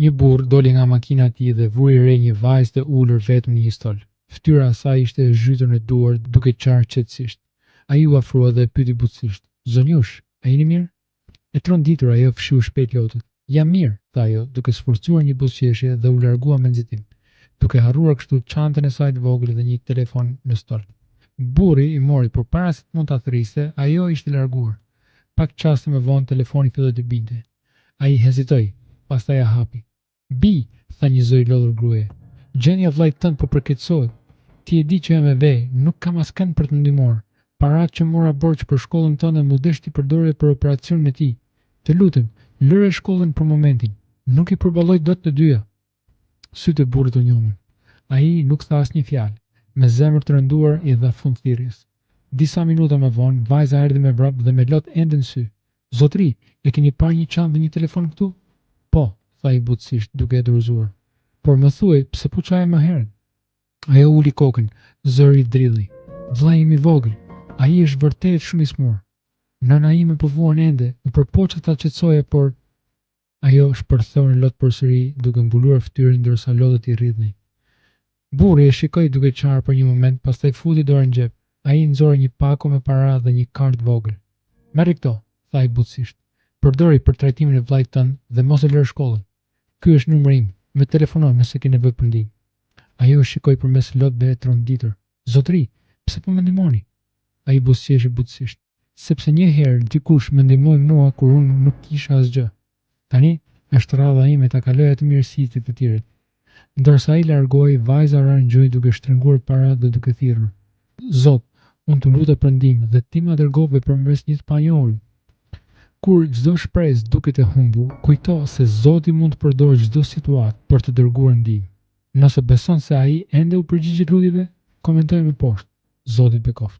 Një burr doli nga makina e tij dhe vuri re një vajzë të ulur vetëm në një stol. Fytyra e saj ishte e zhytur në duar, duke qarë qetësisht. Ai u afrua dhe e pyeti butësisht: "Zonjush, a jeni mirë?" E tronditur ajo fshiu shpejt lotët. "Jam mirë", tha ajo, duke sforcuar një buzëqeshje dhe u largua me nxitim, duke harruar kështu çantën e saj të vogël dhe një telefon në stol. Burri i mori, por para se të mund ta thriste, ajo ishte larguar. Pak çaste më vonë telefoni filloi të binte. Ai hezitoi, pastaj e hapi. "Bi", tha një zë i lodhur gruaje. "Gjendja e vllait tënd po përkeqësohet. Ti e di që jam e vej, nuk kam askënd për të ndihmuar. Paratë që mora borxh për shkollën tënde më desh ti përdore për operacionin e tij. Të lutem, lëre shkollën për momentin. Nuk i përballoj dot të dyja." Sytë e burrit u njohën. Ai nuk tha asnjë fjalë. Me zemër të rënduar i dha fund thirrjes. Disa minuta më vonë, vajza erdhi me vrap dhe me lot ende në sy. "Zotëri, e keni parë një çantë dhe një telefon këtu?" "Po", tha i butësisht, duke e dorëzuar. "Por më thuaj, pse po çaje më herët?" Ajo uli kokën, zëri i dridhi. "Vllai im i vogël, ai është vërtet shumë i smur. Nëna ime po vuan ende, u përpoqja ta qetësoja, por..." Ajo shpërtheu në lot përsëri, duke mbuluar fytyrën ndërsa lodhët i rridhnin. Burri e shikoi duke qarë për një moment, pastaj futi dorën në xhep. Ai nxori një pako me para dhe një kartë vogël. "Merri këto", tha ai butësisht. "Përdori për trajtimin e vllait tënd dhe mos e lër shkollën. Ky është numri im, më telefono nëse ke nevojë për ndihmë." Ajo e shikoi përmes lotëve e tronditur. "Zotëri, pse po më ndihmoni?" Ai buzëqeshë butësisht. "Sepse një herë dikush më ndihmoi mua kur unë nuk kisha asgjë. Tani është rradha ime ta kaloj atë mirësi të tjerët." Ndërsa ai largohej, vajza ra në gjunjë duke shtrënguar paratë dhe duke thirrur: "Zot, unë të lutem për ndihmë dhe ti ma dërgove përmes një të panjohuri." Kur çdo shpresë duket e humbur, kujto se Zoti mund të përdorë çdo situatë për të dërguar ndihmë. Nëse beson se ai ende u përgjigjet lutjeve, komentoj më poshtë. Zoti bekoft.